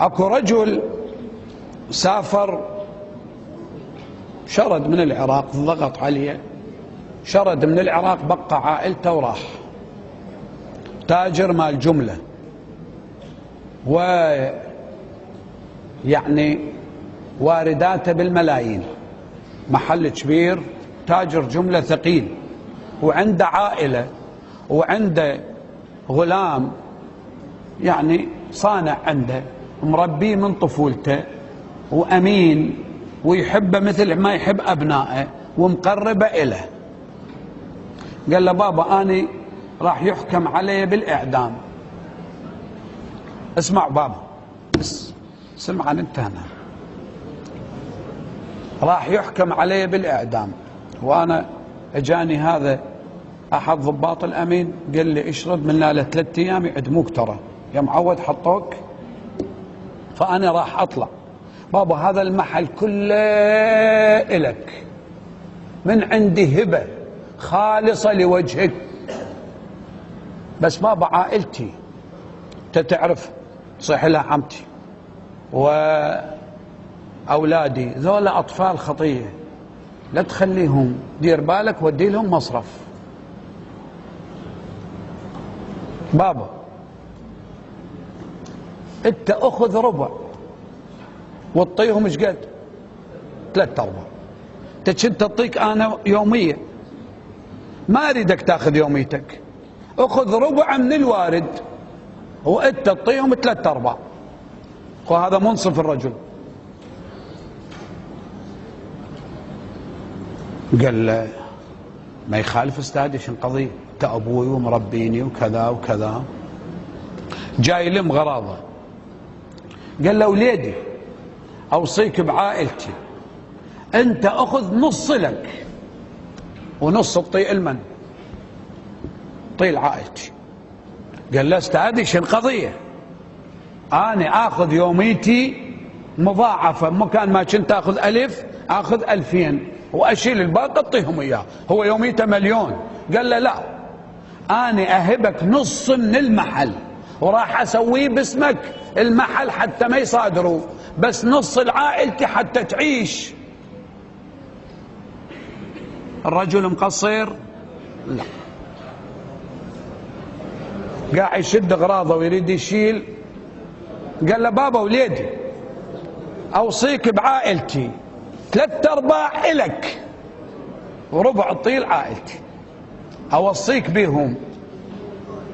اكو رجل سافر، شرد من العراق، ضغط عليه، شرد من العراق، بقى عائلته وراح. تاجر مال جملة، ويعني وارداته بالملايين، محل كبير، تاجر جملة ثقيل، وعنده عائلة وعنده غلام، يعني صانع عنده، مربيه من طفولته، وأمين، ويحبه مثل ما يحب أبنائه، ومقربه إله. قال له بابا أنا راح يحكم علي بالإعدام. اسمع بابا، سمع انت هنا، راح يحكم علي بالإعدام، وأنا اجاني هذا أحد ضباط الأمين قال لي اشرد من له 3 أيام يعدموك، ترى يا معود حطوك، فأنا راح أطلع. بابا هذا المحل كله إلك، من عندي هبة خالصة لوجهك، بس بابا عائلتي تعرف صيح لها عمتي وأولادي ذولا أطفال خطية، لا تخليهم، دير بالك ودي لهم مصرف. بابا انت اخذ ربع وتطيهم ايش قد؟ 3/4. انت كنت تعطيك انا يوميه، ما اريدك تاخذ يوميتك، اخذ ربع من الوارد وانت تعطيهم 3/4. وهذا منصف الرجل. قال له ما يخالف استاذي، شن قضيه؟ انت ابوي ومربيني وكذا وكذا، جاي لم غراضه. قال له وليدي اوصيك بعائلتي، انت اخذ نص لك ونص تطيع المن، طيل عائلتي. قال له استاذي شن قضيه؟ انا اخذ يوميتي مضاعفه، مكان ما كنت اخذ 1000 اخذ 2000 واشيل الباقي اعطيهم اياه، هو يوميته 1,000,000. قال له لا، انا اهبك نص من المحل وراح اسويه باسمك المحل حتى ما يصادروا، بس نص لعائلتي حتى تعيش. الرجل مقصر؟ لا، قاعد يشد اغراضه ويريد يشيل. قال له بابا وليدي اوصيك بعائلتي، 3/4 الك وربع طيل عائلتي، اوصيك بهم،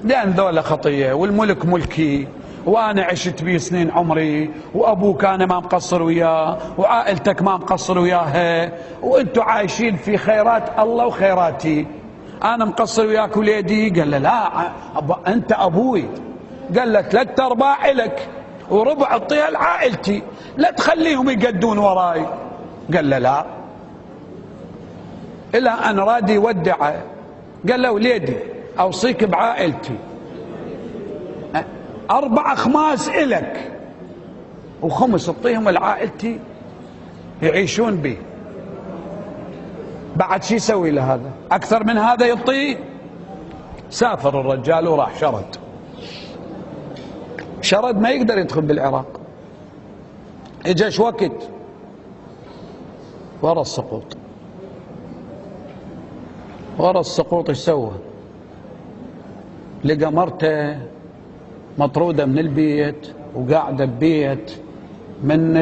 لان ذولا خطيه والملك ملكي، وانا عشت بيه سنين عمري، وابوك انا ما مقصر وياه، وعائلتك ما مقصر وياها، وانتم عايشين في خيرات الله وخيراتي، انا مقصر وياك وليدي. قال له لا، انت ابوي. قال له 3/4 الك وربع اعطيها لعائلتي، لا تخليهم يقدون وراي. قال له لا، الى ان راد يودعه. قال له وليدي اوصيك بعائلتي، 4 أخماس الك و5 تعطيهم لعائلتي يعيشون به. بعد شو يسوي له هذا؟ اكثر من هذا يعطيه؟ سافر الرجال وراح شرد ما يقدر يدخل بالعراق. اجاش وقت ورا السقوط، ايش سوى؟ لقى مرته مطرودة من البيت وقاعدة ببيت من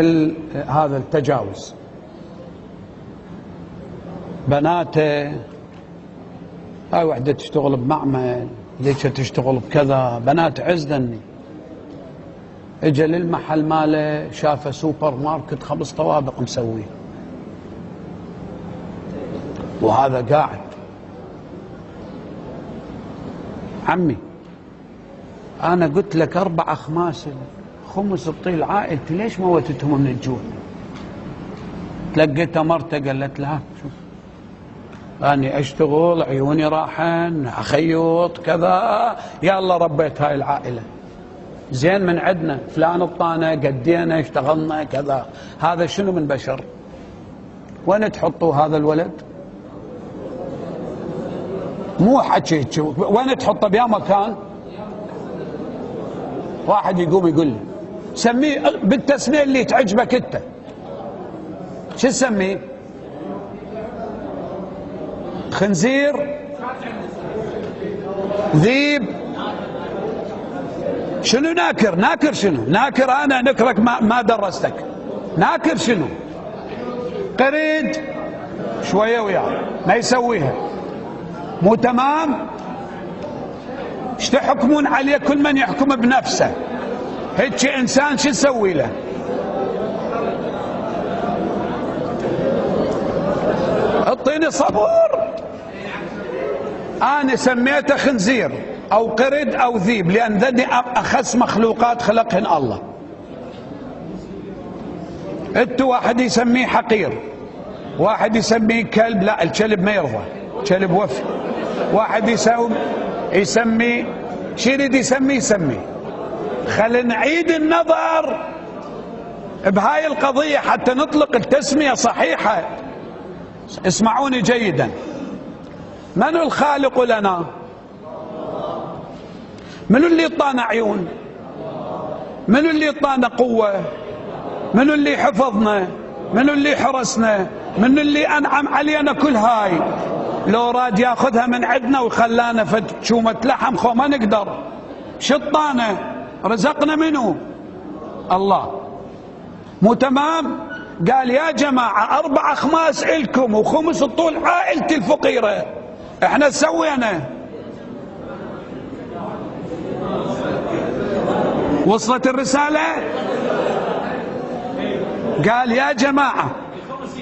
هذا التجاوز. بناته هاي وحدة تشتغل بمعمل، ليش تشتغل بكذا، بنات عزدني. اجى للمحل ماله، شافه سوبر ماركت 5 طوابق مسويه، وهذا قاعد. عمي أنا قلت لك 4 أخماس، 5 تطيل عائلتي، ليش موتتهم من الجوع؟ تلقيتها مرته قالت لها شوف أنا أشتغل، عيوني راحن، أخيط كذا، يلا ربيت هاي العائلة زين من عندنا، فلان الطانة قدينا اشتغلنا كذا. هذا شنو من بشر؟ وين تحطوا هذا الولد؟ مو حكي، وين تحطه؟ بيا مكان. واحد يقوم يقول لي سميه بالتسمية اللي تعجبك انت. شو تسميه؟ خنزير، ذيب، شنو ناكر؟ ناكر شنو؟ ناكر انا نكرك ما درستك. ناكر شنو؟ قريد شويه وياه ما يسويها، مو تمام؟ ايش تحكمون عليه؟ كل من يحكم بنفسه. هيك انسان شو تسوي له؟ اعطيني صبر. انا سميته خنزير او قرد او ذيب لان ذني اخس مخلوقات خلقهن الله. انتو واحد يسميه حقير، واحد يسميه كلب، لا الكلب ما يرضى، كلب وفي. واحد يسميه شو يريد يسميه. خلينا نعيد النظر بهاي القضية حتى نطلق التسمية صحيحة. اسمعوني جيدا. من الخالق لنا؟ من اللي اعطانا عيون؟ من اللي اعطانا قوة؟ من اللي حفظنا؟ من اللي حرسنا؟ من اللي انعم علينا كل هاي؟ لو راد ياخذها من عندنا وخلانا فتشومة لحم خو ما نقدر. شطانا رزقنا منه الله، مو تمام؟ قال يا جماعة 4 أخماس إلكم وخمس الطول عائلتي الفقيرة. احنا سوينا. وصلت الرسالة؟ قال يا جماعة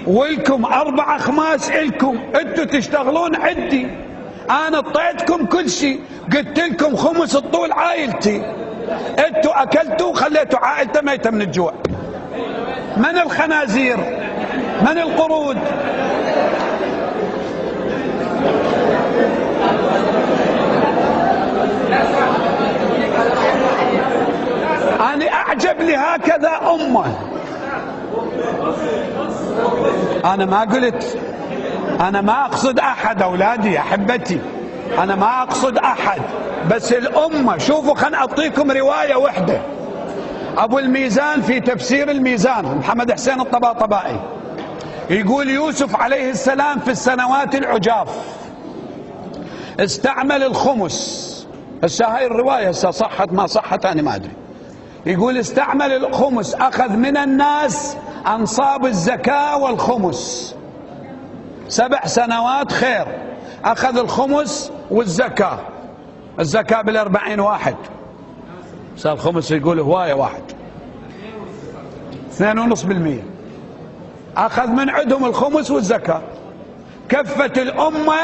ولكم 4 أخماس إلكم، انتوا تشتغلون عندي، انا اعطيتكم كل شيء، قلت لكم خمس الطول عائلتي، انتوا اكلتوا وخليتوا عائلته ميتة من الجوع. من الخنازير؟ من القرود؟ أنا أعجب لي هكذا أمة. أنا ما قلت، أنا ما أقصد أحد أولادي أحبتي، أنا ما أقصد أحد، بس الأمة. شوفوا خلنا أعطيكم رواية واحدة. أبو الميزان في تفسير الميزان محمد حسين الطباطبائي يقول يوسف عليه السلام في السنوات العجاف استعمل الخمس. هسه هاي الرواية هسه صحت ما صحت أنا ما أدري. يقول استعمل الخمس، أخذ من الناس أنصاب الزكاة والخمس. 7 سنوات خير، أخذ الخمس والزكاة. الزكاة بال40 واحد، صار الخمس يقول هواية واحد 2.5%. أخذ من عندهم الخمس والزكاة، كفت الأمة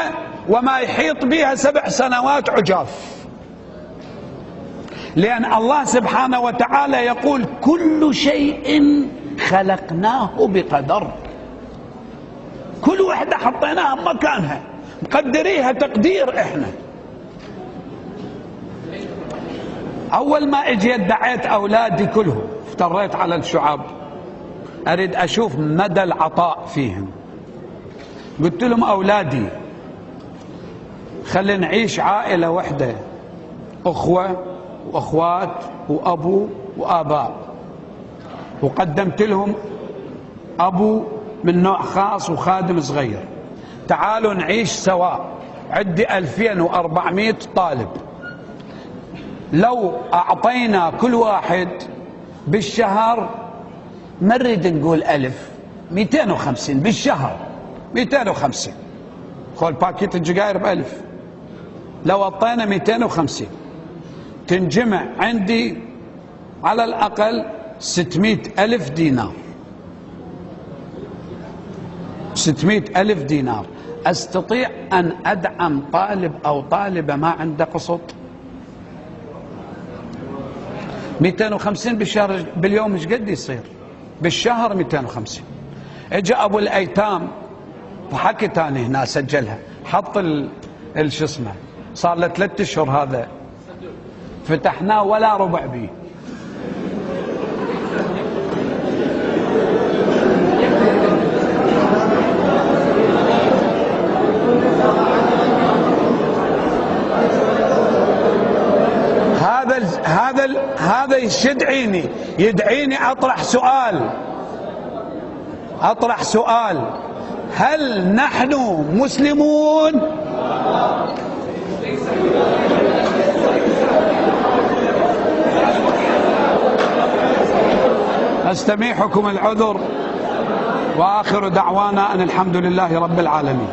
وما يحيط بها 7 سنوات عجاف. لأن الله سبحانه وتعالى يقول كل شيء خلقناه بقدر. كل وحدة حطيناها بمكانها، مقدريها تقدير. احنا اول ما اجيت دعيت اولادي كلهم، افتريت على الشعب اريد اشوف مدى العطاء فيهم. قلت لهم اولادي خلينا نعيش عائلة وحدة، اخوة واخوات وابو واباء، وقدمت لهم ابو من نوع خاص وخادم صغير. تعالوا نعيش سواء. عندي 2400 طالب، لو اعطينا كل واحد بالشهر، ما نريد نقول 1000، 250 بالشهر، 250. خول باكيت الجزائر ب1000، لو اعطينا 250 تنجمع عندي على الأقل 600,000 دينار. 600,000 دينار أستطيع أن أدعم طالب أو طالبة ما عنده قسط؟ 250 بالشهر، باليوم ايش قد يصير؟ بالشهر 250. اجى أبو الأيتام وحكي تاني هنا سجلها، حط شو اسمه، صار له 3 أشهر هذا فتحناه ولا ربع بيه. هذا يدعيني أطرح سؤال: هل نحن مسلمون؟ أستميحكم العذر، وآخر دعوانا أن الحمد لله رب العالمين.